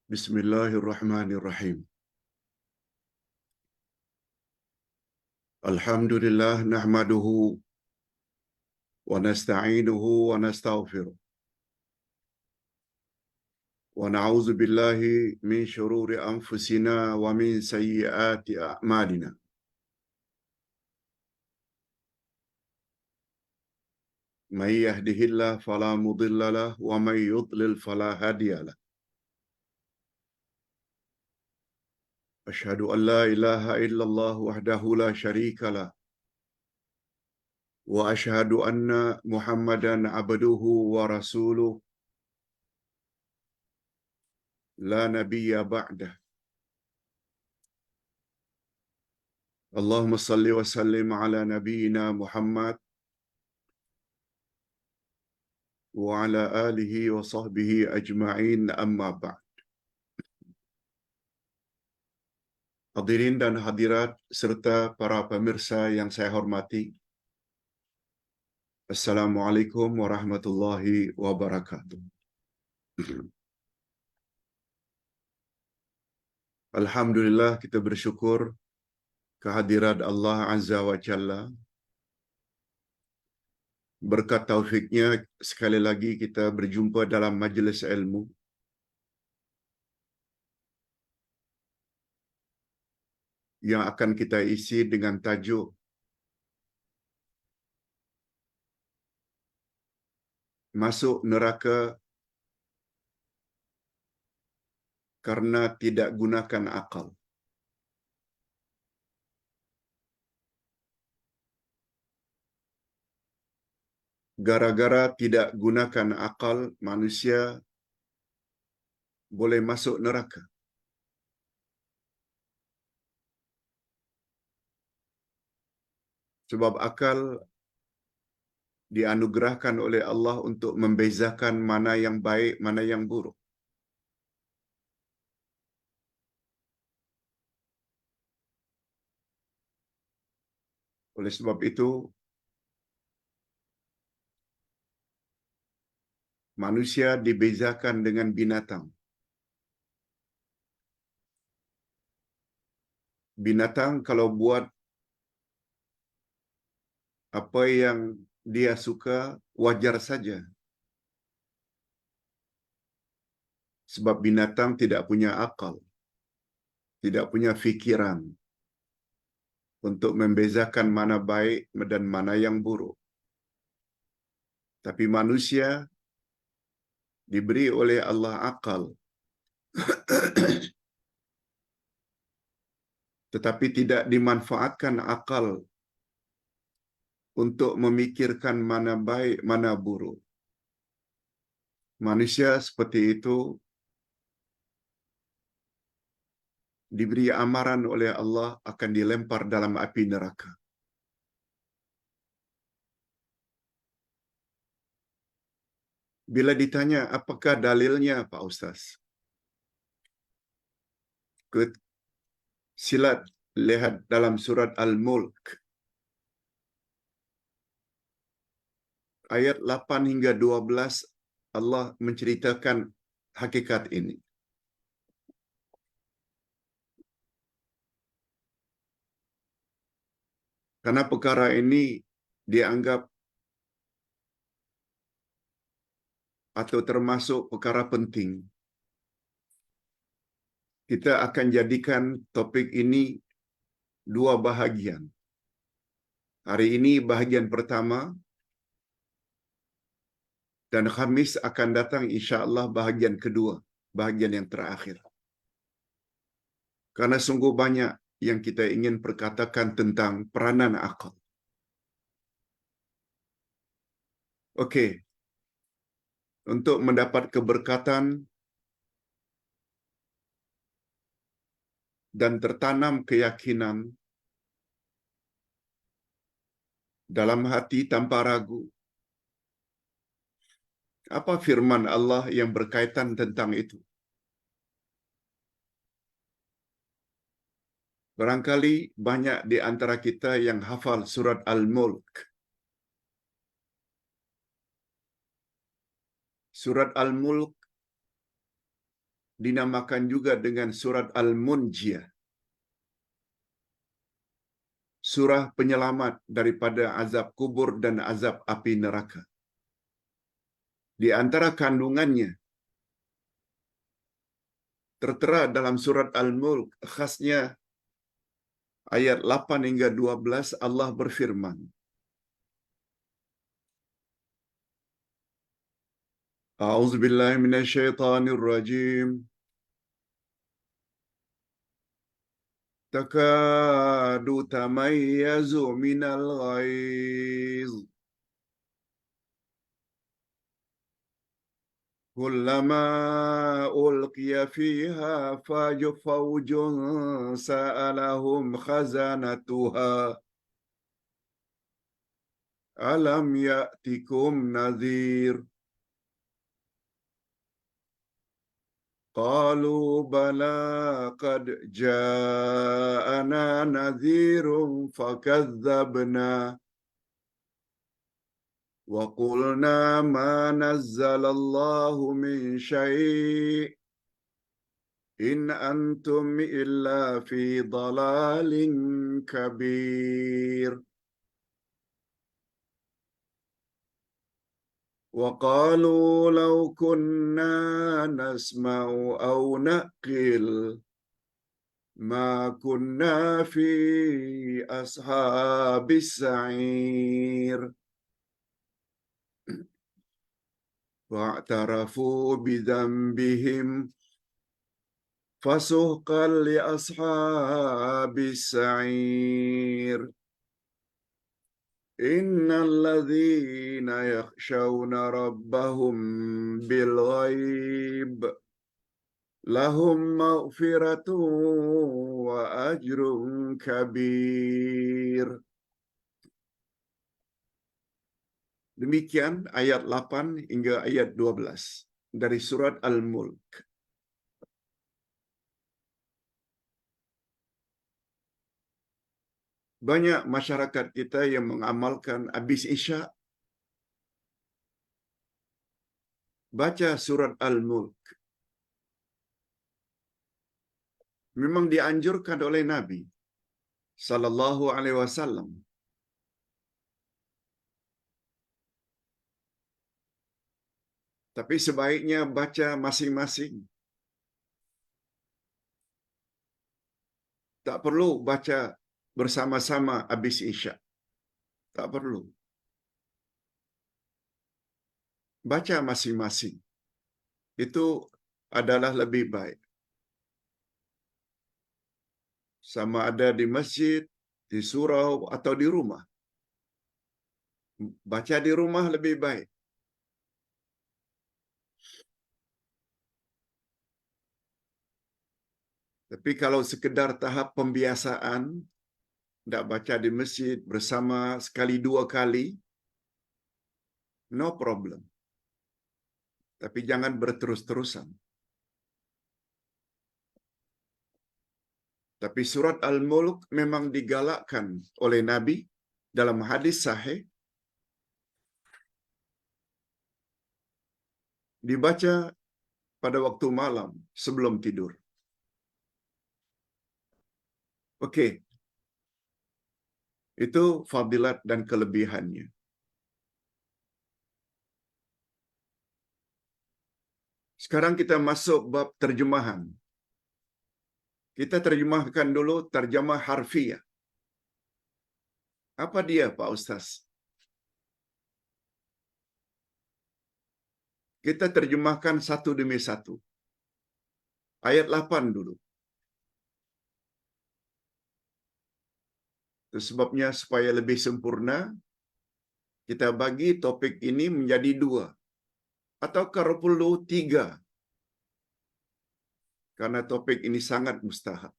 Bismillahirrahmanirrahim. Alhamdulillah nahmaduhu wa nasta'inuhu wa nastaghfiruh. Wa na'udzu billahi min shururi anfusina wa min sayyiati a'malina. May yahdihillahu fala mudilla lahu wa may yudlil fala hadiya lahu. Asyhadu an la ilaha illallah wahdahu la syarika lah wa asyhadu anna Muhammadan abduhu wa rasuluh la nabiyya ba'dah. Allahumma salli wa sallim ala nabiyyina Muhammad wa ala alihi wa sahbihi ajma'in, amma ba'd. Hadirin dan hadirat serta para pemirsa yang saya hormati, Assalamualaikum warahmatullahi wabarakatuh. Alhamdulillah, kita bersyukur kehadirat Allah Azza wa Jalla. Berkat taufiknya, sekali lagi kita berjumpa dalam majlis ilmu. Yang akan kita isi dengan tajuk Masuk Neraka Karena Tidak Gunakan Akal. Gara-gara tidak gunakan akal, manusia boleh masuk neraka. Sebab akal dianugerahkan oleh Allah untuk membezakan mana yang baik, mana yang buruk. Oleh sebab itu, manusia dibezakan dengan binatang. Binatang kalau buat apa yang dia suka, wajar saja. Sebab binatang tidak punya akal, tidak punya fikiran untuk membezakan mana baik dan mana yang buruk. Tapi manusia diberi oleh Allah akal, tetapi tidak dimanfaatkan akal untuk memikirkan mana baik, mana buruk. Manusia seperti itu diberi amaran oleh Allah akan dilempar dalam api neraka. Bila ditanya, apakah dalilnya, Pak Ustaz? Silat lihat dalam surat Al-Mulk. Ayat 8 hingga 12, Allah menceritakan hakikat ini. Karena perkara ini dianggap atau termasuk perkara penting, kita akan jadikan topik ini dua bahagian. Hari ini bahagian pertama, dan Khamis akan datang insya-Allah bahagian kedua, bahagian yang terakhir. Karena sungguh banyak yang kita ingin perkatakan tentang peranan akal. Okey. Untuk mendapat keberkatan dan tertanam keyakinan dalam hati tanpa ragu, apa firman Allah yang berkaitan tentang itu? Barangkali banyak di antara kita yang hafal surat Al-Mulk. Surat Al-Mulk dinamakan juga dengan surat Al-Munjiyah, surah penyelamat daripada azab kubur dan azab api neraka. Di antara kandungannya tertera dalam surat Al-Mulk, khasnya ayat 8 hingga 12, Allah berfirman, A'udzubillahi minasyaitonir rajim. Takadu tamayyazu minal ghaiz. Kullama ulqiya fiha fawjun sa'alahum khazanatuha. Alam ya'tikum nadhir. Qalu bala qad ja'ana nadhirun fakadzabna wa qulna ma nazzalallahu min syai' in antum illa fi dhalalin kabir. وقالوا لو كنا نسمع أو نأكل ما كنا في أصحاب السعير واعترفوا بذنبهم فسحقا لأصحاب السعير إن الذين يخشون ربهم بالغيب lahum maghfiratun wa ajrun kabir. Demikian ayat 8 hingga ayat 12 dari surat Al-Mulk. Banyak masyarakat kita yang mengamalkan habis Isya baca surat Al-Mulk. Memang dianjurkan oleh Nabi sallallahu alaihi wasallam. Tapi sebaiknya baca masing-masing. Tak perlu baca bersama-sama habis Isya. Tak perlu. Baca masing-masing. Itu adalah lebih baik. Sama ada di masjid, di surau, atau di rumah. Baca di rumah lebih baik. Tapi kalau sekedar tahap pembiasaan, tidak baca di masjid bersama sekali dua kali, no problem. Tapi jangan berterus-terusan. Tapi surat Al-Mulk memang digalakkan oleh Nabi dalam hadis sahih dibaca pada waktu malam sebelum tidur. Okey. Itu fadilat dan kelebihannya. Sekarang kita masuk bab terjemahan. Kita terjemahkan dulu terjemah harfiah. Apa dia, Pak Ustaz? Kita terjemahkan satu demi satu. Ayat 8 dulu. Itu sebabnya supaya lebih sempurna, kita bagi topik ini menjadi dua. Atau kalau perlu tiga. Karena topik ini sangat mustahab.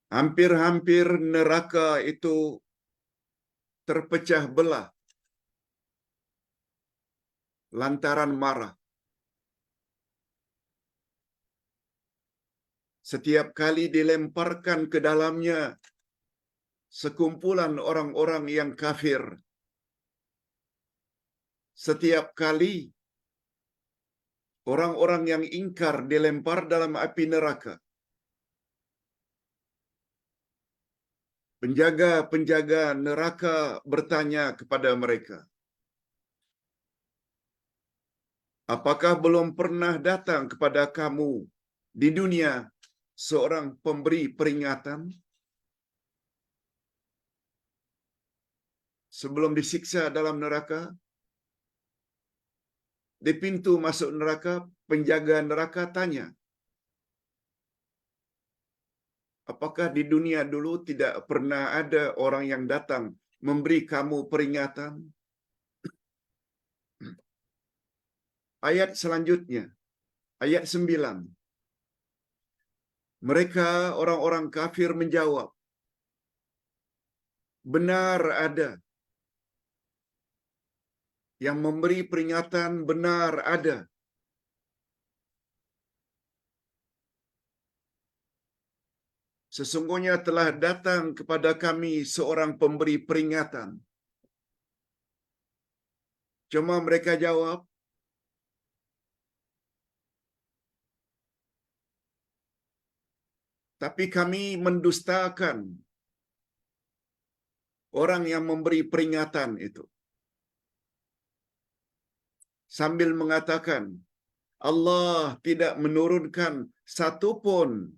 Hampir-hampir neraka itu terpecah belah lantaran marah. Setiap kali dilemparkan ke dalamnya sekumpulan orang-orang yang kafir, Setiap kali orang-orang yang ingkar dilempar dalam api neraka, penjaga-penjaga neraka bertanya kepada mereka, apakah belum pernah datang kepada kamu di dunia seorang pemberi peringatan sebelum disiksa dalam neraka? Di pintu masuk neraka, penjaga neraka tanya, apakah di dunia dulu tidak pernah ada orang yang datang memberi kamu peringatan? Ayat selanjutnya, ayat 9. Mereka orang-orang kafir menjawab, benar ada. Yang memberi peringatan benar ada. Sesungguhnya telah datang kepada kami seorang pemberi peringatan. Cuma mereka jawab, tapi kami mendustakan orang yang memberi peringatan itu. Sambil mengatakan, Allah tidak menurunkan satu pun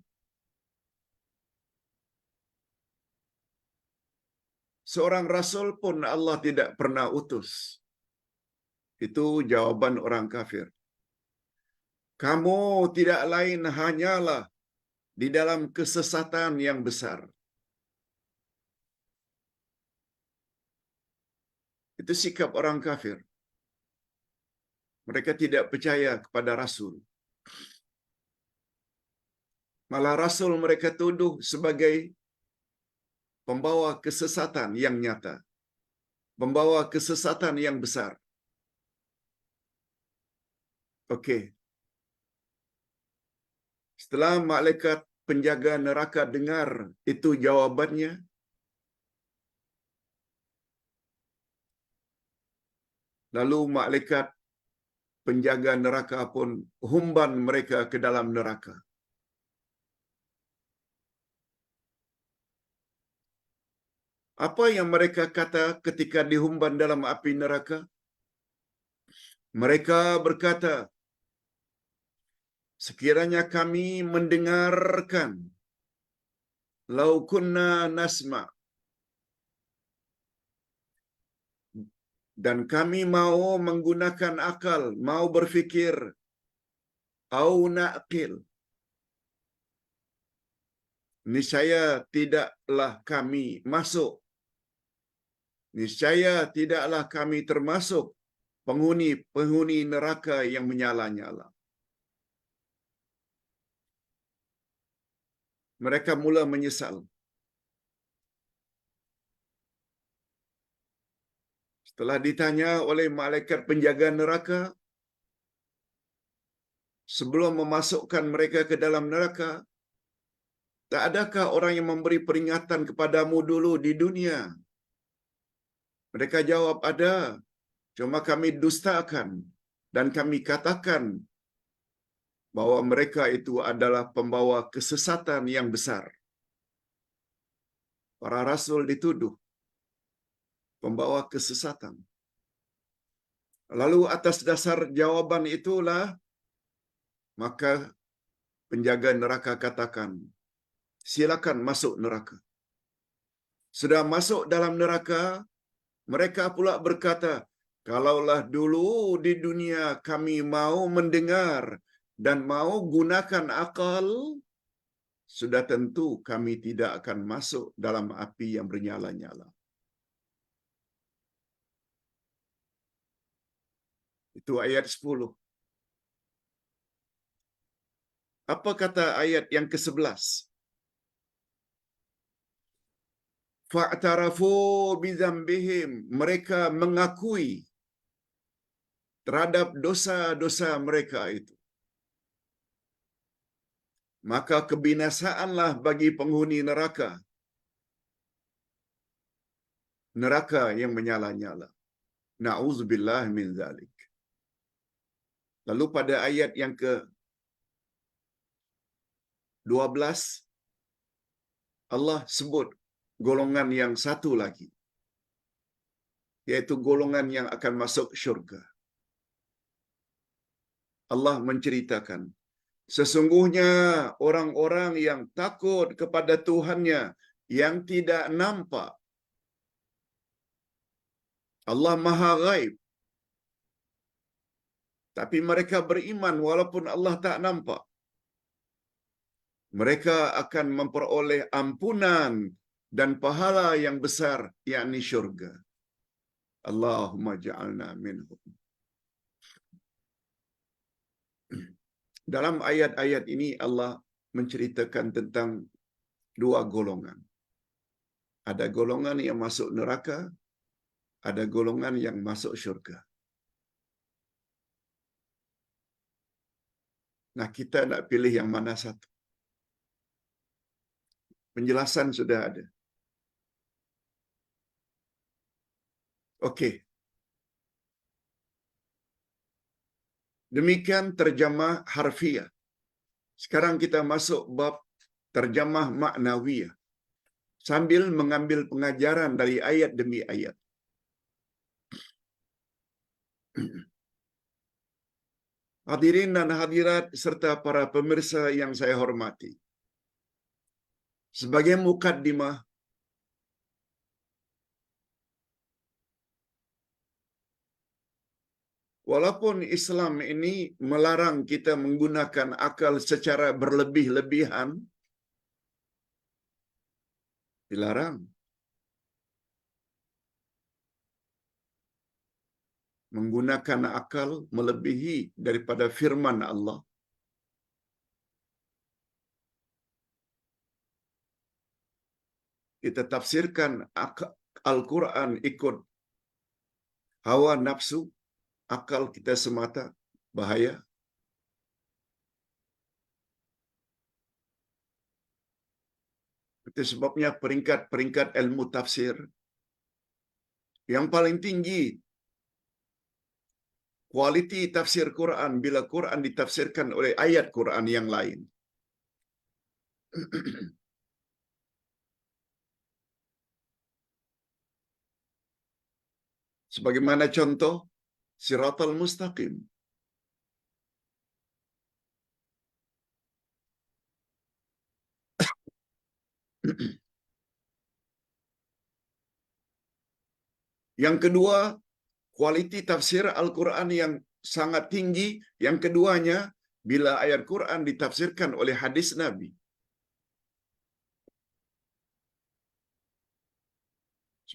seorang rasul pun Allah tidak pernah utus. Itu jawaban orang kafir. Kamu tidak lain hanyalah di dalam kesesatan yang besar. Itu sikap orang kafir. Mereka tidak percaya kepada Rasul. Malah Rasul mereka tuduh sebagai pembawa kesesatan yang nyata. Pembawa kesesatan yang besar. Okey. Setelah malaikat penjaga neraka dengar itu jawabannya, lalu malaikat penjaga neraka pun humban mereka ke dalam neraka. Apa yang mereka kata ketika dihumban dalam api neraka? Mereka berkata, sekiranya kami mendengarkan, lau kunna nasma, dan kami mau menggunakan akal, mau berfikir, au naqil, niscaya tidaklah kami masuk, niscaya tidaklah kami termasuk penghuni neraka yang menyala-nyala. Mereka mula menyesal. Setelah ditanya oleh malaikat penjaga neraka, sebelum memasukkan mereka ke dalam neraka, tak adakah orang yang memberi peringatan kepadamu dulu di dunia? Mereka jawab, ada. Cuma kami dustakan dan kami katakan bahwa mereka itu adalah pembawa kesesatan yang besar. Para rasul dituduh pembawa kesesatan. Lalu atas dasar jawaban itulah, maka penjaga neraka katakan, silakan masuk neraka. Sudah masuk dalam neraka, mereka pula berkata, kalaulah dulu di dunia kami mau mendengar dan mau gunakan akal, sudah tentu kami tidak akan masuk dalam api yang bernyala-nyala. Itu ayat 10. Apa kata ayat yang ke-11? Fa'tarafu bidzambihim, mereka mengakui terhadap dosa-dosa mereka itu. Maka kebinasaanlah bagi penghuni neraka. Neraka yang menyala-nyala. Na'udzubillah min zalik. Lalu pada ayat yang ke-12 Allah sebut golongan yang satu lagi, yaitu golongan yang akan masuk syurga. Allah menceritakan, sesungguhnya orang-orang yang takut kepada Tuhannya yang tidak nampak. Allah Maha Ghaib, tapi mereka beriman walaupun Allah tak nampak. Mereka akan memperoleh ampunan dan pahala yang besar, yakni syurga. Allahumma ja'alna minhum. Dalam ayat-ayat ini Allah menceritakan tentang dua golongan. Ada golongan yang masuk neraka, ada golongan yang masuk syurga. Nah, kita nak pilih yang mana satu? Penjelasan sudah ada. Okey. Demikian terjemah harfiah. Sekarang kita masuk bab terjemah maknawiyah, sambil mengambil pengajaran dari ayat demi ayat. Hadirin dan hadirat serta para pemirsa yang saya hormati. Sebagai mukaddimah, walaupun Islam ini melarang kita menggunakan akal secara berlebih-lebihan, dilarang. Menggunakan akal melebihi daripada firman Allah. Kita tafsirkan Al-Quran ikut hawa nafsu, akal kita semata, bahaya. Itu sebabnya peringkat-peringkat ilmu tafsir yang paling tinggi kualiti tafsir Quran bila Quran ditafsirkan oleh ayat Quran yang lain. Sebagaimana contoh Siratal Mustaqim. Yang kedua, kualiti tafsir Al-Quran yang sangat tinggi. Yang keduanya, bila ayat Quran ditafsirkan oleh hadis Nabi.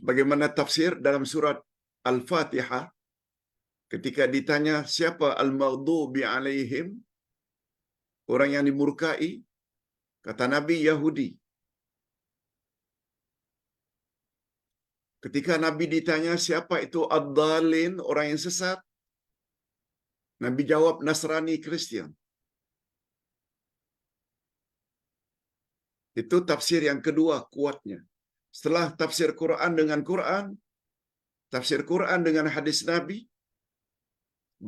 Sebagaimana tafsir dalam surat Al-Fatihah, ketika ditanya siapa al-maghdubi alaihim, orang yang dimurkai, kata Nabi Yahudi. Ketika Nabi ditanya siapa itu ad-dhalin, orang yang sesat, Nabi jawab Nasrani Kristian. Itu tafsir yang kedua kuatnya. Setelah tafsir Quran dengan Quran, tafsir Quran dengan hadis Nabi,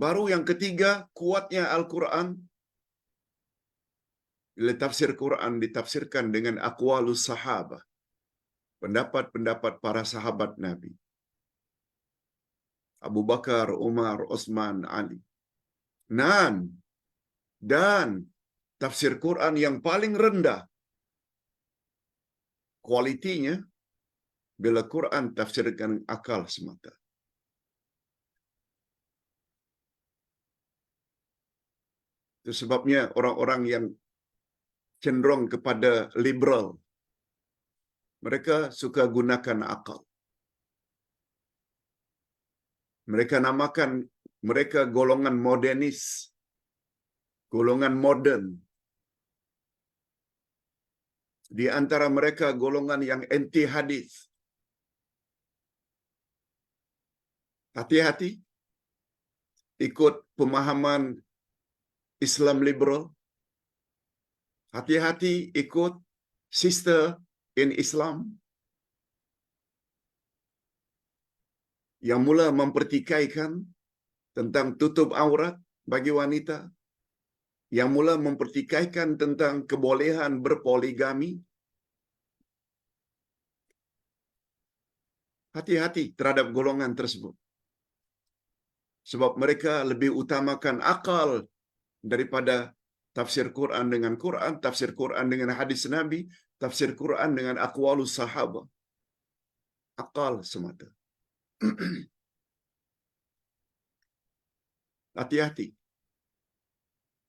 baru yang ketiga kuatnya Al-Quran. Bila tafsir Quran ditafsirkan dengan aqwalus sahabah, pendapat-pendapat para sahabat Nabi. Abu Bakar, Umar, Utsman, Ali. Dan tafsir Quran yang paling rendah kualitinya bila Quran tafsirkan akal semata. Itu sebabnya orang-orang yang cenderung kepada liberal, mereka suka gunakan akal. Mereka namakan mereka golongan modernis, golongan modern. Di antara mereka golongan yang anti hadis. Hati-hati ikut pemahaman Islam liberal. Hati-hati ikut sister in Islam. yang mula mempertikaikan tentang tutup aurat bagi wanita, yang mula mempertikaikan tentang kebolehan berpoligami. Hati-hati terhadap golongan tersebut. Sebab mereka lebih utamakan akal daripada tafsir Quran dengan Quran, tafsir Quran dengan hadis Nabi, tafsir Quran dengan aqwalus sahabah. Akal semata. Hati-hati.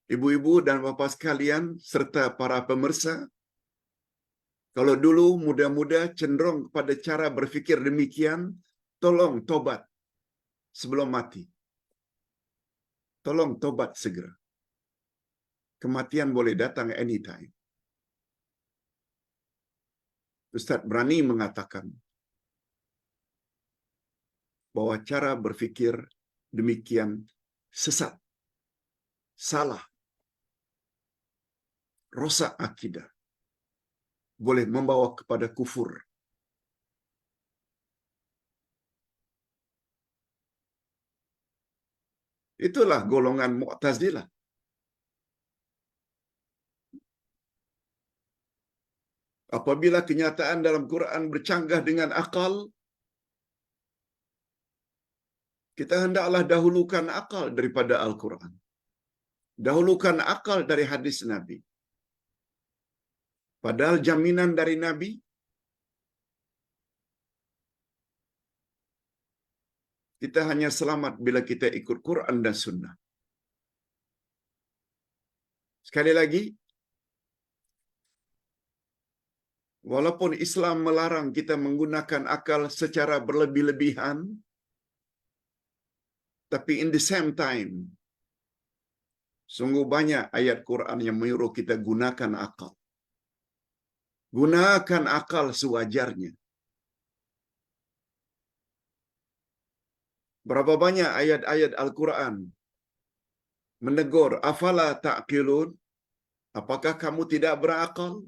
Ibu-ibu dan bapa sekalian serta para pemirsa, kalau dulu muda-muda cenderung kepada cara berfikir demikian, tolong tobat sebelum mati. Tolong tobat segera. Kematian boleh datang anytime. Ustaz berani mengatakan bahwa cara berfikir demikian sesat, salah, rosak akidah, boleh membawa kepada kufur. Itulah golongan Mu'tazilah. Apabila kenyataan dalam Quran bercanggah dengan akal, kita hendaklah dahulukan akal daripada Al-Quran. Dahulukan akal dari hadis Nabi. Padahal jaminan dari Nabi, kita hanya selamat bila kita ikut Quran dan Sunnah. Sekali lagi, walaupun Islam melarang kita menggunakan akal secara berlebih-lebihan, tapi in the same time, sungguh banyak ayat Quran yang menyuruh kita gunakan akal. Gunakan akal sewajarnya. Berapa banyak ayat-ayat Al-Quran menegur, afala ta'qilun? Apakah kamu tidak berakal?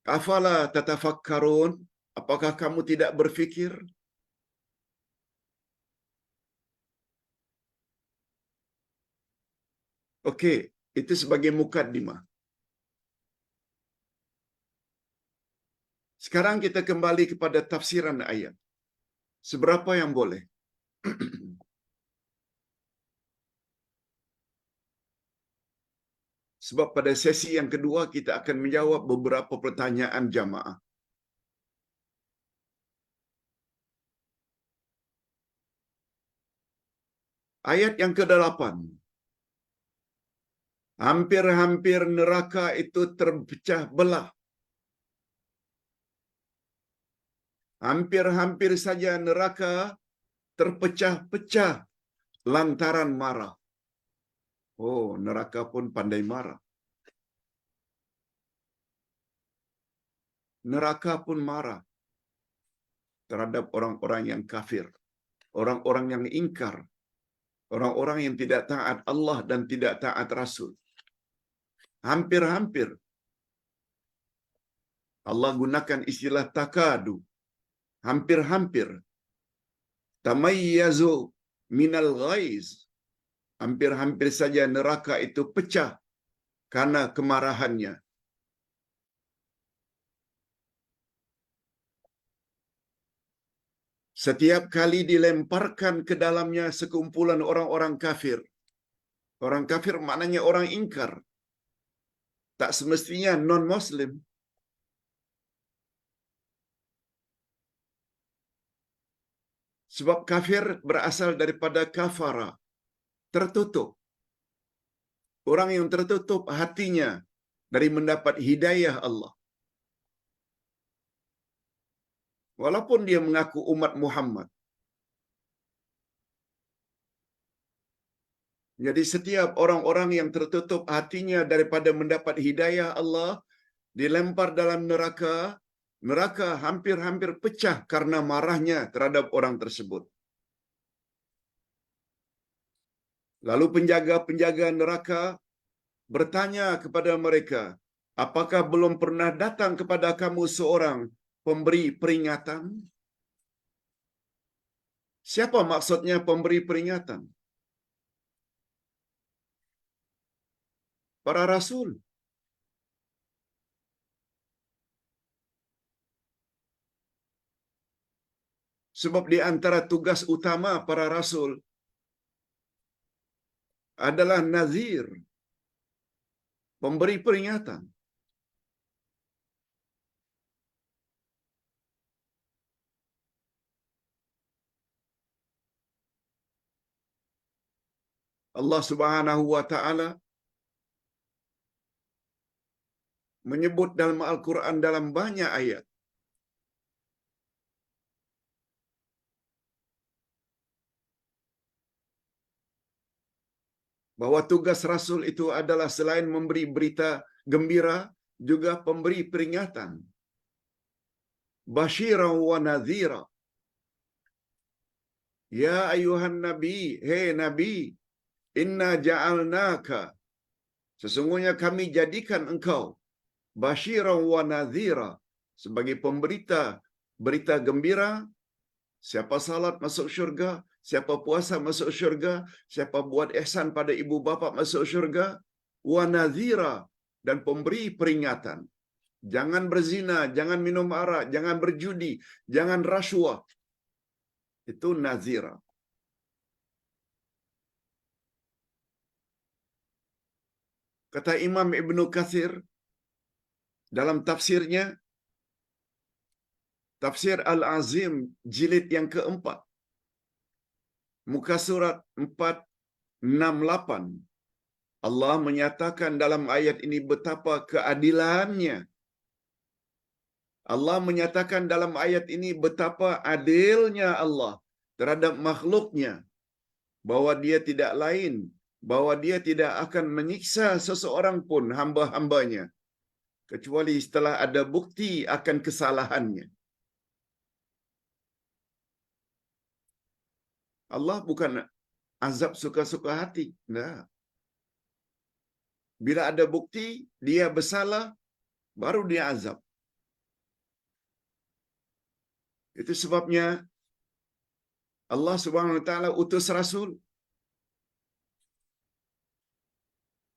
Afala tatafakkarun? Apakah kamu tidak berfikir? Okey, itu sebagai mukaddimah. Sekarang kita kembali kepada tafsiran ayat. Seberapa yang boleh? Sebab pada sesi yang kedua kita akan menjawab beberapa pertanyaan jamaah. Ayat yang ke-8. Hampir-hampir neraka itu terpecah belah. Hampir-hampir saja neraka terpecah-pecah lantaran marah. Oh, neraka pun pandai marah. Neraka pun marah terhadap orang-orang yang kafir, orang-orang yang ingkar, orang-orang yang tidak taat Allah dan tidak taat Rasul. Hampir-hampir. Allah gunakan istilah takadu. Hampir-hampir. Tamayyazu minal ghaiz. Hampir-hampir saja neraka itu pecah karena kemarahannya. Setiap kali dilemparkan ke dalamnya sekumpulan orang-orang kafir. Orang kafir maknanya orang ingkar. Tak semestinya non-Muslim. Sebab kafir berasal daripada kafara, tertutup. Orang yang tertutup hatinya dari mendapat hidayah Allah. Walaupun dia mengaku umat Muhammad. Jadi setiap orang-orang yang tertutup hatinya daripada mendapat hidayah Allah, dilempar dalam neraka, neraka hampir-hampir pecah karena marahnya terhadap orang tersebut. Lalu penjaga-penjaga neraka bertanya kepada mereka, apakah belum pernah datang kepada kamu seorang pemberi peringatan? Siapa maksudnya pemberi peringatan? Para rasul. Sebab di antara tugas utama para rasul adalah nazir, pemberi peringatan. Allah Subhanahu wa taala menyebut dalam Al-Quran dalam banyak ayat bahwa tugas rasul itu adalah selain memberi berita gembira, juga pemberi peringatan. Basyiran wa nadhira. Ya ayuhan nabi, hei nabi, inna ja'alnaka, sesungguhnya kami jadikan engkau basyiran wa nadhira, sebagai pemberita berita gembira. Siapa salat masuk syurga, siapa puasa masuk syurga, siapa buat ihsan pada ibu bapa masuk syurga. Wa nadhira, dan pemberi peringatan. Jangan berzina, jangan minum arak, jangan berjudi, jangan rasuah. Itu nazira. Kata Imam Ibnu Katsir dalam tafsirnya, Tafsir Al-Azim jilid yang keempat, muka surat 468, Allah menyatakan dalam ayat ini betapa keadilannya. Allah menyatakan dalam ayat ini betapa adilnya Allah terhadap makhluknya, bahwa dia tidak lain, bahwa dia tidak akan menyiksa seseorang pun hamba-hambanya, kecuali setelah ada bukti akan kesalahannya. Allah bukan azab suka-suka hati. Nah, bila ada bukti dia bersalah, baru dia azab. Itu sebabnya Allah Subhanahu wa taala utus rasul.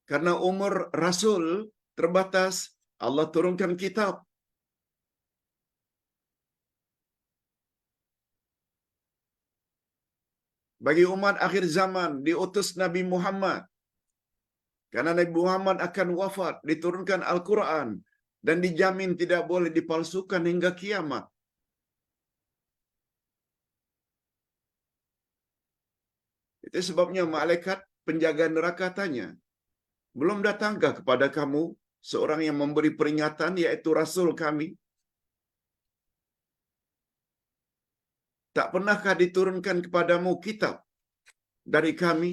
Karena umur rasul terbatas, Allah turunkan kitab. Bagi umat akhir zaman diutus Nabi Muhammad. Karena Nabi Muhammad akan wafat, diturunkan Al-Quran dan dijamin tidak boleh dipalsukan hingga kiamat. Itu sebabnya malaikat penjaga neraka tanya, belum datangkah kepada kamu seorang yang memberi peringatan, yaitu Rasul kami? Tak pernahkah diturunkan kepadamu kitab dari kami,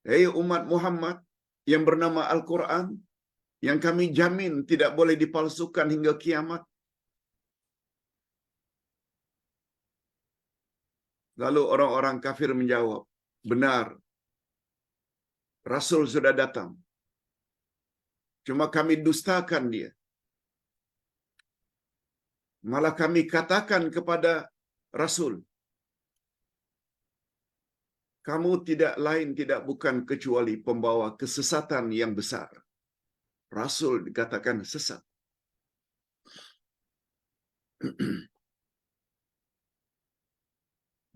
hei umat Muhammad, yang bernama Al-Quran, yang kami jamin tidak boleh dipalsukan hingga kiamat? Lalu orang-orang kafir menjawab, benar, Rasul sudah datang. Cuma kami dustakan dia. Malah kami katakan kepada Rasul, kamu tidak lain tidak bukan kecuali pembawa kesesatan yang besar. Rasul dikatakan sesat.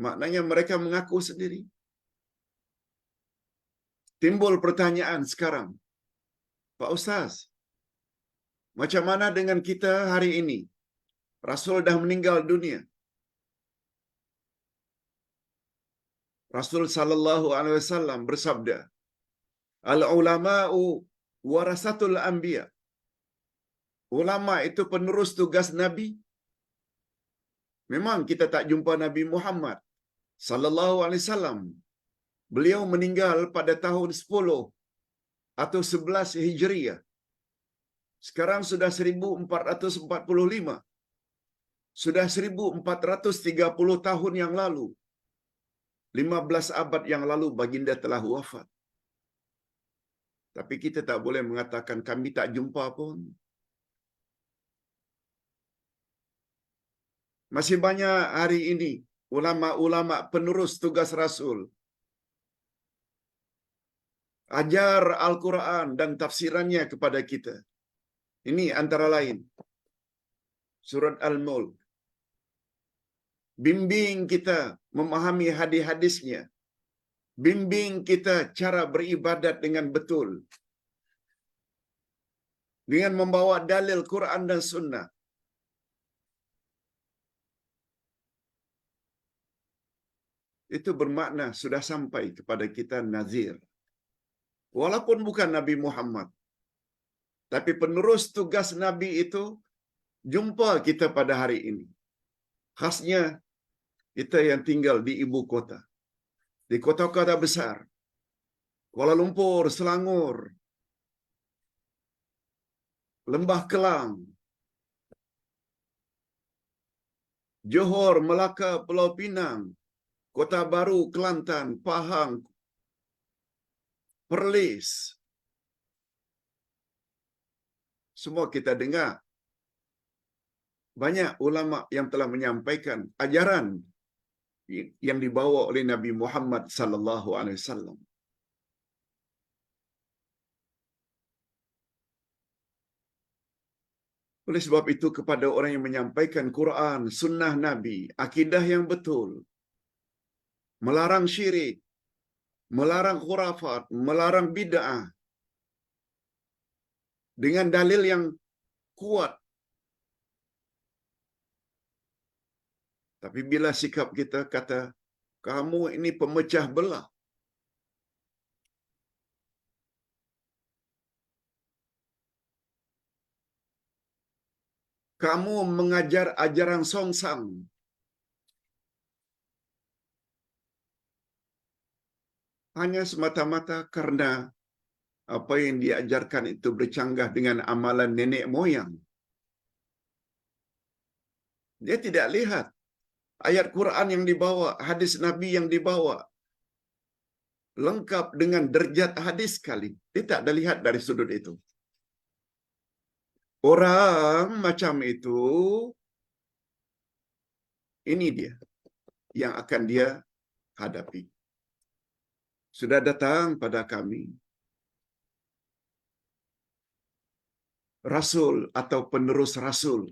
Maknanya mereka mengaku sendiri. Timbul pertanyaan sekarang, Pak Ustaz, macam mana dengan kita hari ini? Rasul dah meninggal dunia. Rasul sallallahu alaihi wasallam bersabda, "Al-ulama'u warasatul anbiya." Ulama itu penerus tugas Nabi. Memang kita tak jumpa Nabi Muhammad sallallahu alaihi wasallam. Beliau meninggal pada tahun 10 atau 11 Hijriah. Sekarang sudah 1445. Sudah 1430 tahun yang lalu. 15 abad yang lalu baginda telah wafat. Tapi kita tak boleh mengatakan kami tak jumpa pun. Masih banyak hari ini ulama-ulama penerus tugas Rasul. Ajar Al-Quran dan tafsirannya kepada kita. Ini antara lain Surat Al-Mulk. Bimbing kita memahami hadis-hadisnya. Bimbing kita cara beribadat dengan betul. Dengan membawa dalil Quran dan Sunnah. Itu bermakna sudah sampai kepada kita nazir. Walaupun bukan Nabi Muhammad. Tapi penerus tugas Nabi itu jumpa kita pada hari ini. Khasnya kita yang tinggal di ibu kota. Di kota-kota besar. Kuala Lumpur, Selangor, Lembah Kelang, Johor, Melaka, Pulau Pinang, Kota Baru, Kelantan, Pahang, Perlis. Semua kita dengar banyak ulama yang telah menyampaikan ajaran yang dibawa oleh Nabi Muhammad sallallahu alaihi wasallam. Oleh sebab itu kepada orang yang menyampaikan Quran, sunnah Nabi, akidah yang betul, melarang syirik, melarang khurafat, melarang bid'ah dengan dalil yang kuat. Tapi bila sikap kita kata, kamu ini pemecah belah, kamu mengajar ajaran songsang, hanya semata-mata karena apa yang diajarkan itu bercanggah dengan amalan nenek moyang. Dia tidak lihat ayat Quran yang dibawa, hadis Nabi yang dibawa, lengkap dengan derajat hadis sekali. Dia tak ada lihat dari sudut itu. Orang macam itu, ini dia yang akan dia hadapi. Sudah datang pada kami Rasul atau penerus Rasul.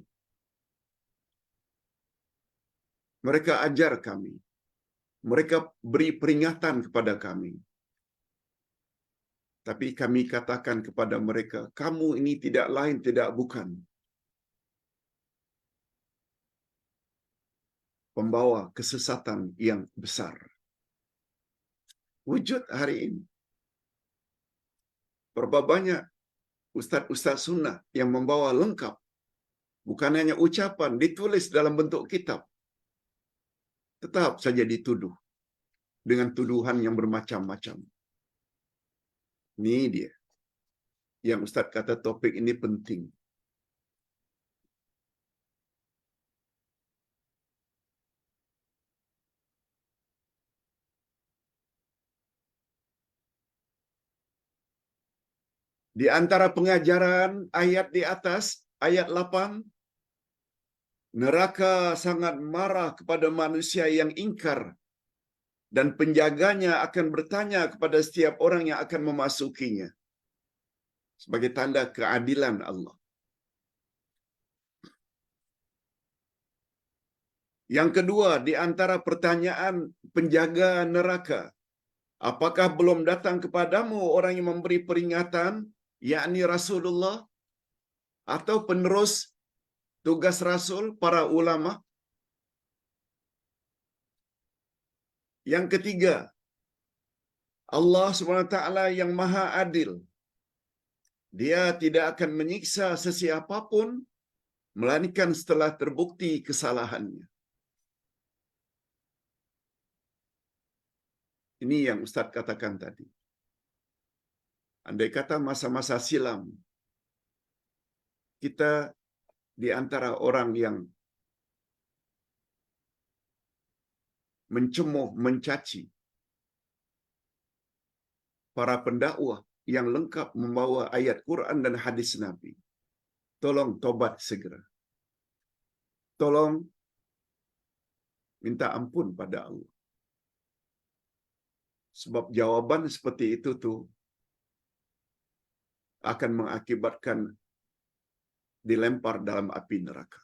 Mereka ajar kami. Mereka beri peringatan kepada kami. Tapi kami katakan kepada mereka, kamu ini tidak lain, tidak bukan pembawa kesesatan yang besar. Wujud hari ini. Berapa banyak ustaz-ustaz sunnah yang membawa lengkap. Bukan hanya ucapan, ditulis dalam bentuk kitab. Tetap saja dituduh dengan tuduhan yang bermacam-macam. Ini dia yang Ustaz kata topik ini penting. Di antara pengajaran ayat di atas, ayat 8, neraka sangat marah kepada manusia yang ingkar dan penjaganya akan bertanya kepada setiap orang yang akan memasukinya. Sebagai tanda keadilan Allah. Yang kedua, di antara pertanyaan penjaga neraka, apakah belum datang kepadamu orang yang memberi peringatan, yakni Rasulullah atau penerus tugas Rasul, para ulama? Yang ketiga, Allah SWT yang maha adil. Dia tidak akan menyiksa sesiapapun melainkan setelah terbukti kesalahannya. Ini yang Ustaz katakan tadi. Andai kata masa-masa silam, kita di antara orang yang mencemuh, mencaci para pendakwah yang lengkap membawa ayat Quran dan hadis Nabi. Tolong tobat segera. Tolong minta ampun pada Allah. Sebab jawaban seperti itu tuh akan mengakibatkan dilempar dalam api neraka.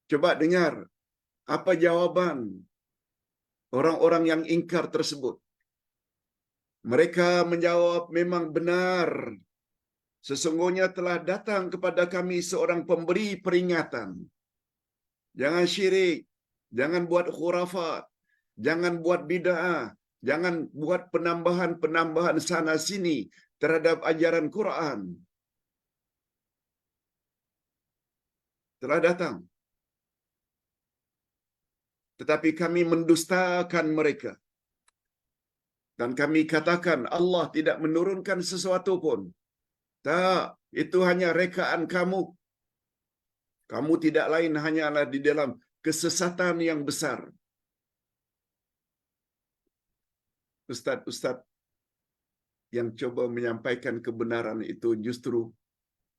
Coba dengar apa jawaban orang-orang yang ingkar tersebut. Mereka menjawab, memang benar. Sesungguhnya telah datang kepada kami seorang pemberi peringatan. Jangan syirik, jangan buat khurafat, jangan buat bid'ah, jangan buat penambahan-penambahan sana sini terhadap ajaran Quran. Telah datang. Tetapi kami mendustakan mereka. Dan kami katakan Allah tidak menurunkan sesuatu pun. Tak, itu hanya rekaan kamu. Kamu tidak lain hanyalah di dalam kesesatan yang besar. Ustaz-ustaz yang coba menyampaikan kebenaran itu justru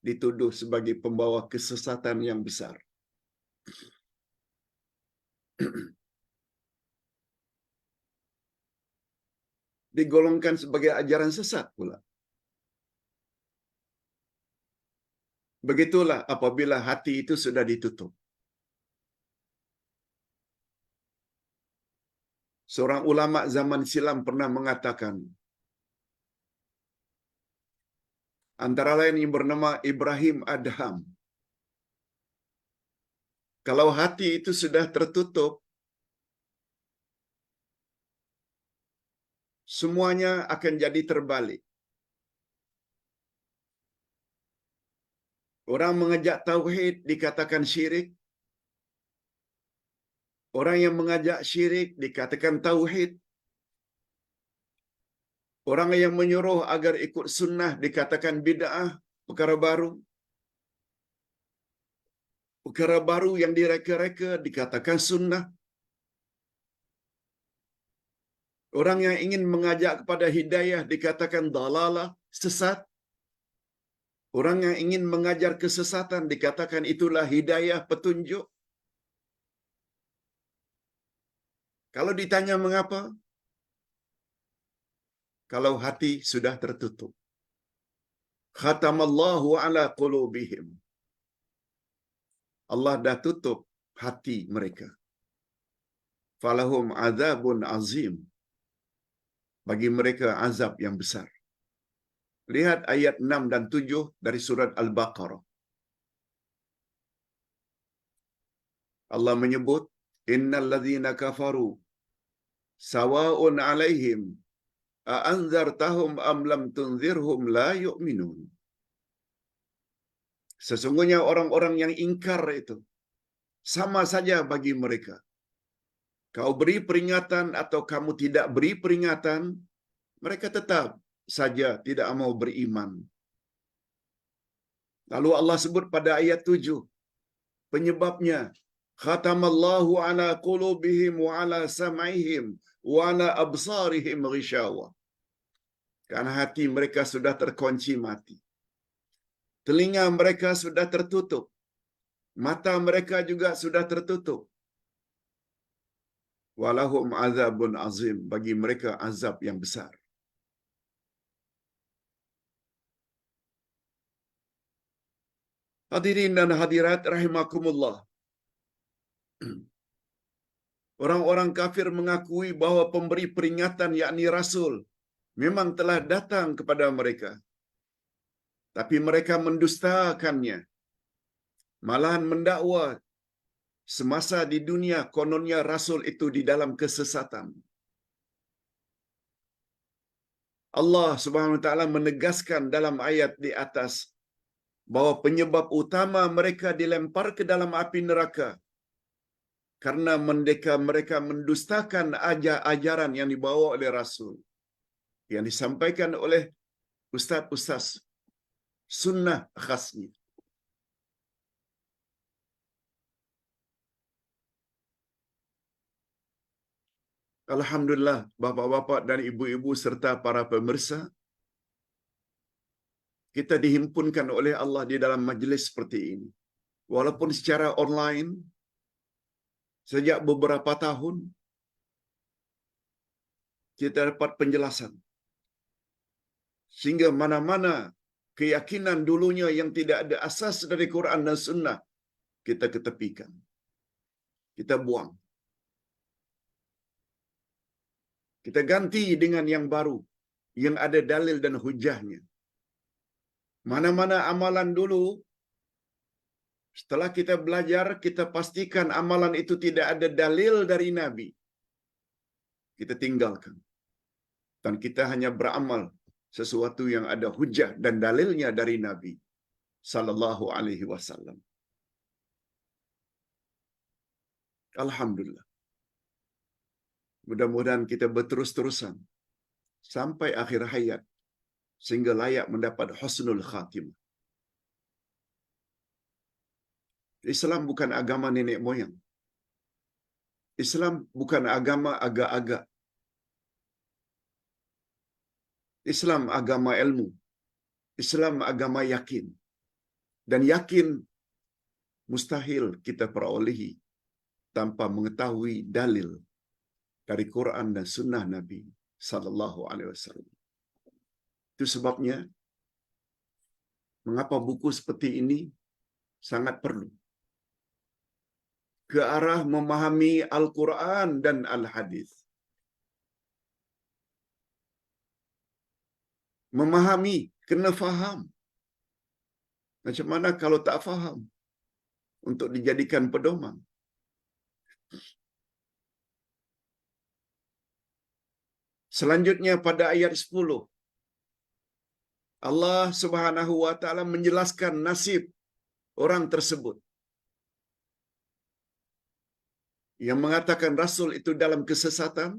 dituduh sebagai pembawa kesesatan yang besar. Digolongkan sebagai ajaran sesat pula. Begitulah apabila hati itu sudah ditutup. Seorang ulama zaman silam pernah mengatakan, antara lain yang bernama Ibrahim Adham, kalau hati itu sudah tertutup, semuanya akan jadi terbalik. Orang mengajak tauhid dikatakan syirik. Orang yang mengajak syirik dikatakan tauhid. Orang yang menyuruh agar ikut sunnah dikatakan bid'ah, perkara baru. Perkara baru yang direka-reka dikatakan sunnah. Orang yang ingin mengajak kepada hidayah dikatakan dalalah, sesat. Orang yang ingin mengajar kesesatan dikatakan itulah hidayah, petunjuk. Kalau ditanya mengapa? Kalau hati sudah tertutup. Khatamallahu ala qulubihim. Allah dah tutup hati mereka. Falahum azabun azim. Bagi mereka azab yang besar. Lihat ayat 6 dan 7 dari surat Al-Baqarah. Allah menyebut, innal ladzina kafaru sawa'un 'alaihim a anzartahum am lam tunzirhum la yu'minun. Sesungguhnya orang-orang yang ingkar itu sama saja bagi mereka. Kau beri peringatan atau kamu tidak beri peringatan, mereka tetap saja tidak mau beriman. Lalu Allah sebut pada ayat 7 penyebabnya, khatamallahu ala qulubihim wa ala sam'ihim wa ala absarihim ghishawa. Karena hati mereka sudah terkunci mati. Telinga mereka sudah tertutup. Mata mereka juga sudah tertutup. Walahum azabun azim. Bagi mereka azab yang besar. Hadirin dan hadirat rahimakumullah. Orang-orang kafir mengakui bahwa pemberi peringatan yakni Rasul memang telah datang kepada mereka. Tapi mereka mendustakannya. Malahan mendakwa semasa di dunia kononnya Rasul itu di dalam kesesatan. Allah Subhanahu wa taala menegaskan dalam ayat di atas bahwa penyebab utama mereka dilempar ke dalam api neraka karena mereka mendustakan ajaran yang dibawa oleh Rasul, yang disampaikan oleh ustaz-ustaz sunnah khasnya. Alhamdulillah, bapa-bapa dan ibu-ibu serta para pemirsa, kita dihimpunkan oleh Allah di dalam majlis seperti ini walaupun secara online sejak beberapa tahun kita dapat penjelasan sehingga mana-mana keyakinan dulunya yang tidak ada asas dari Quran dan Sunnah kita ketepikan, kita buang, kita ganti dengan yang baru yang ada dalil dan hujahnya. Mana-mana amalan dulu, setelah kita belajar, kita pastikan amalan itu tidak ada dalil dari Nabi, kita tinggalkan. Dan kita hanya beramal sesuatu yang ada hujah dan dalilnya dari Nabi sallallahu alaihi wasallam. Alhamdulillah. Mudah-mudahan kita berterus-terusan sampai akhir hayat sehingga layak mendapat husnul khatimah. Islam bukan agama nenek moyang. Islam bukan agama agak-agak. Islam agama ilmu. Islam agama yakin. Dan yakin mustahil kita perolehi tanpa mengetahui dalil dari Quran dan Sunnah Nabi sallallahu alaihi wasallam. Itu sebabnya mengapa buku seperti ini sangat perlu ke arah memahami Al-Quran dan Al-Hadis. Memahami, kena faham. Macam mana kalau tak faham untuk dijadikan pedoman? Selanjutnya pada ayat 10, Allah Subhanahu wa taala menjelaskan nasib orang tersebut yang mengatakan Rasul itu dalam kesesatan,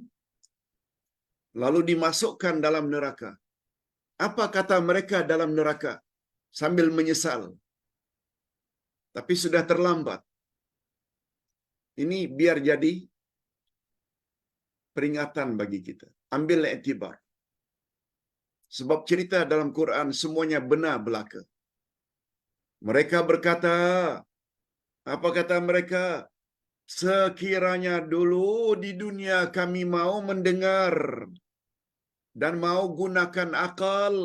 lalu dimasukkan dalam neraka. Apa kata mereka dalam neraka? Sambil menyesal. Tapi sudah terlambat. Ini biar jadi peringatan bagi kita. Ambil iktibar. Sebab cerita dalam Quran semuanya benar belaka. Mereka berkata, apa kata mereka? Sekiranya dulu di dunia kami mau mendengar dan mau gunakan akal,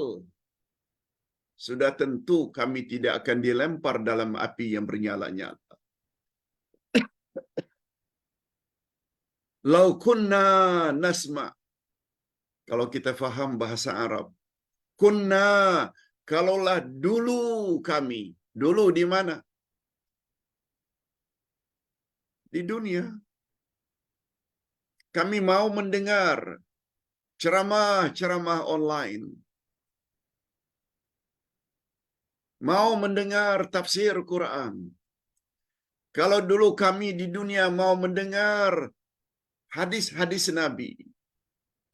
sudah tentu kami tidak akan dilempar dalam api yang bernyala-nyala. Lau kunna nasma. Kalau kita faham bahasa Arab. Kunna, kalaulah dulu kami. Dulu di mana? Di dunia. Kami mau mendengar ceramah-ceramah online. Mau mendengar tafsir Quran. Kalau dulu kami di dunia mau mendengar hadis-hadis Nabi,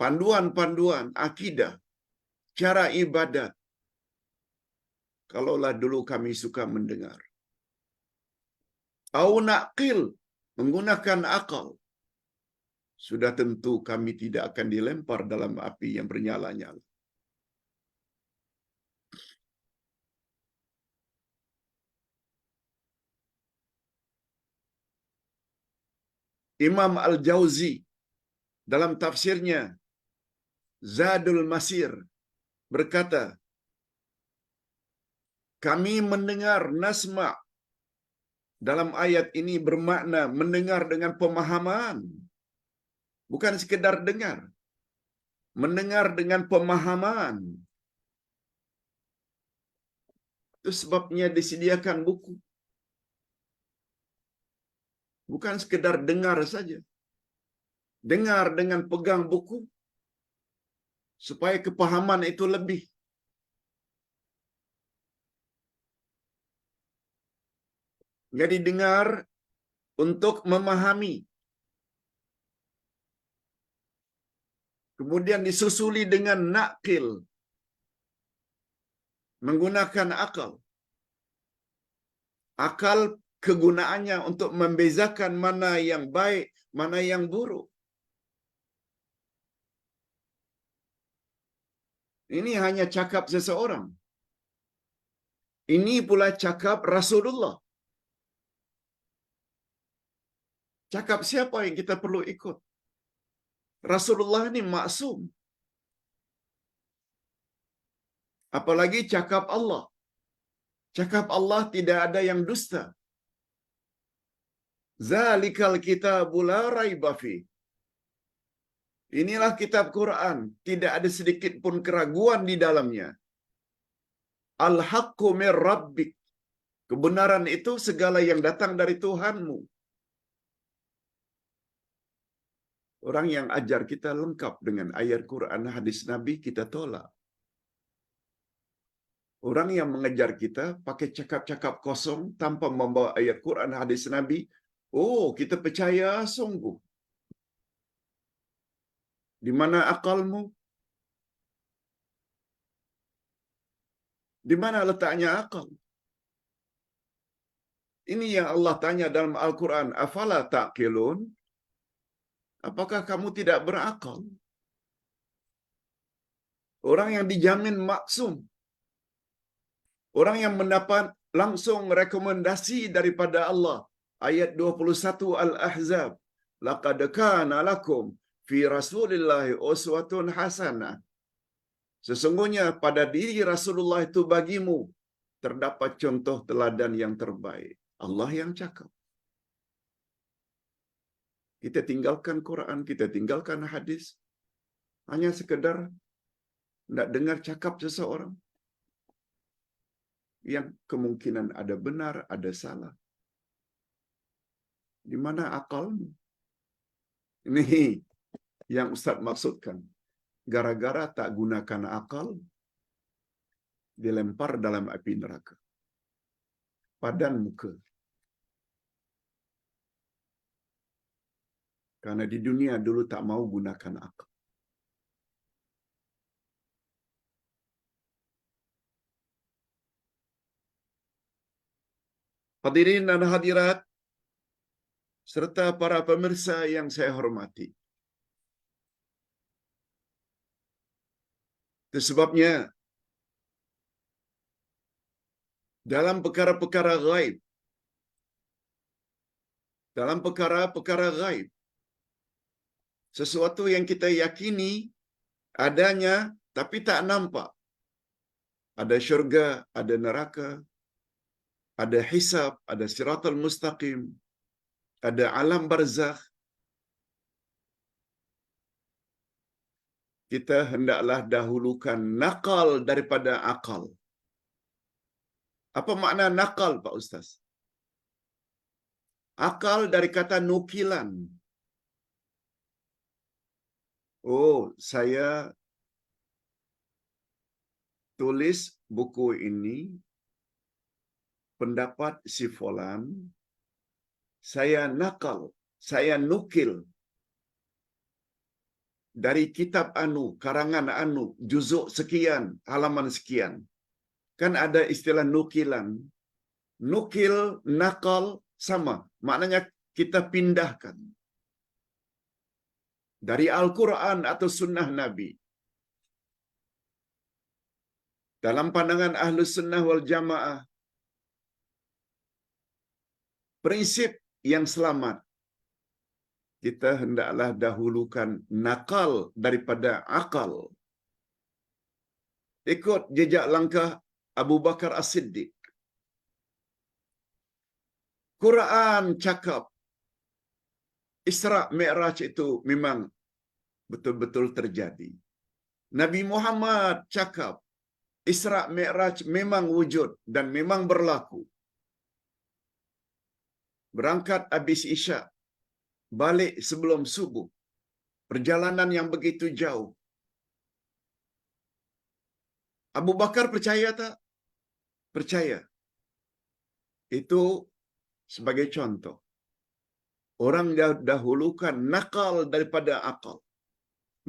panduan-panduan akidah, cara ibadat. Kalaulah dulu kami suka mendengar. Au naqil, menggunakan akal. Sudah tentu kami tidak akan dilempar dalam api yang bernyala-nyala. Imam Al-Jauzi dalam tafsirnya Zadul Masir berkata, kami mendengar nasma' dalam ayat ini bermakna mendengar dengan pemahaman. Bukan sekedar dengar. Mendengar dengan pemahaman. Itu sebabnya disediakan buku. Bukan sekedar dengar saja. Dengar dengan pegang buku. Supaya kepahaman itu lebih. Jadi dengar untuk memahami. Kemudian disusuli dengan nakil. Menggunakan akal. Akal kegunaannya untuk membezakan mana yang baik, mana yang buruk. Ini hanya cakap seseorang. Ini pula cakap Rasulullah Cakap siapa yang kita perlu ikut? Rasulullah ini maksum. Apalagi cakap Allah. Cakap Allah tidak ada yang dusta. Zalikal kitabul la raiba fi. Inilah kitab Quran, tidak ada sedikit pun keraguan di dalamnya. Al-haqqu mir rabbik. Kebenaran itu segala yang datang dari Tuhanmu. Orang yang ajar kita lengkap dengan ayat Quran, hadis Nabi, kita tolak. Orang yang mengejar kita pakai cakap-cakap kosong tanpa membawa ayat Quran, hadis Nabi, oh, kita percaya sungguh. Di mana akalmu? Di mana letaknya akal? Ini yang Allah tanya dalam Al-Quran. Afala ta'qilun? Apakah kamu tidak berakal? Orang yang dijamin maksum. Orang yang mendapat langsung rekomendasi daripada Allah. Ayat 21 Al-Ahzab. Laqad kana lakum fi Rasulillahi uswatun hasanah. Sesungguhnya pada diri Rasulullah itu bagimu terdapat contoh teladan yang terbaik. Allah yang cakap. Kita tinggalkan Quran, kita tinggalkan hadis. Hanya sekedar nak dengar cakap seseorang yang kemungkinan ada benar, ada salah. Di mana akalmu? Ini yang Ustaz maksudkan. Gara-gara tak gunakan akal, dilempar dalam api neraka. Padan muka. Karena di dunia dulu tak mau gunakan akal. Hadirin dan hadirat, serta para pemirsa yang saya hormati. Itu sebabnya, dalam perkara-perkara gaib, sesuatu yang kita yakini adanya tapi tak nampak. Ada syurga, ada neraka, ada hisab, ada siratal mustaqim, ada alam barzakh. Kita hendaklah dahulukan nakal daripada akal. Apa makna nakal, Pak Ustaz? Akal dari kata nukilan. Oh, saya tulis buku ini, pendapat si fulan, saya nakal, saya nukil dari kitab anu, karangan anu, juzuk sekian, halaman sekian. Kan ada istilah nukilan. Nukil, nakal, sama. Maknanya kita pindahkan dari Al-Quran atau sunnah Nabi. Dalam pandangan Ahlus Sunnah wal Jamaah, prinsip yang selamat, kita hendaklah dahulukan nakal daripada akal. Ikut jejak langkah Abu Bakar As-Siddiq. Quran cakap Isra' Mi'raj itu memang betul-betul terjadi. Nabi Muhammad cakap Isra' Mi'raj memang wujud dan memang berlaku. Berangkat habis Isya', balik sebelum subuh. Perjalanan yang begitu jauh. Abu Bakar percaya tak? Percaya. Itu sebagai contoh. Orang dahulukan nakal daripada akal.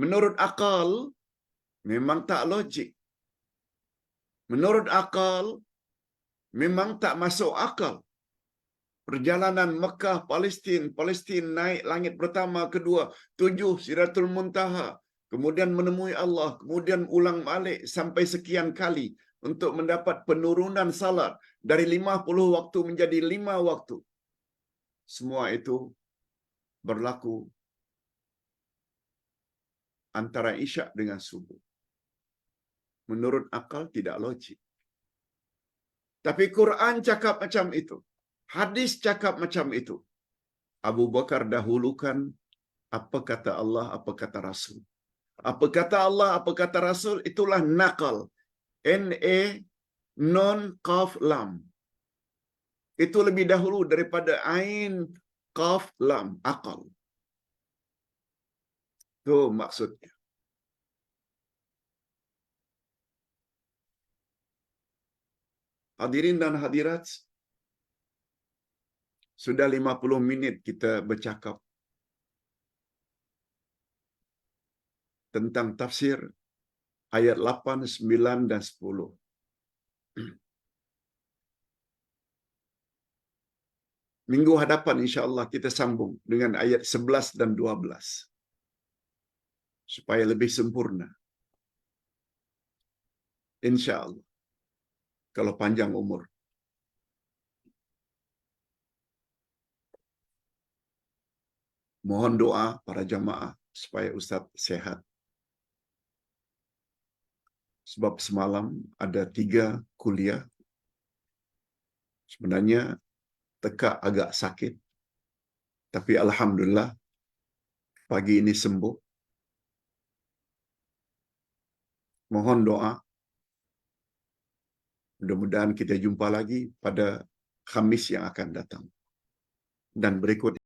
Menurut akal, memang tak logik. Menurut akal, memang tak masuk akal. Perjalanan Mekah, Palestin naik langit pertama, kedua, 7 Sidratul Muntaha, kemudian menemui Allah, kemudian ulang balik sampai sekian kali untuk mendapat penurunan salat dari 50 waktu menjadi 5 waktu. Semua itu berlaku antara isyak dengan subuh. Menurut akal tidak logik. Tapi Quran cakap macam itu. Hadis cakap macam itu. Abu Bakar dahulukan apa kata Allah, apa kata Rasul. Apa kata Allah, apa kata Rasul, itulah nakal. N-A non qaf lam. Itu lebih dahulu daripada ain qaf lam, akal. Itu maksudnya. Hadirin dan hadirat, sudah 50 minit kita bercakap tentang tafsir ayat 8, 9, dan 10. Minggu hadapan insya-Allah kita sambung dengan ayat 11 dan 12. Supaya lebih sempurna. Insya-Allah. Kalau panjang umur. Mohon doa para jamaah supaya Ustaz sehat. Sebab semalam ada 3 kuliah. Sebenarnya tekak agak sakit. Tapi alhamdulillah pagi ini sembuh. Mohon doa. Mudah-mudahan kita jumpa lagi pada Khamis yang akan datang. Dan berikut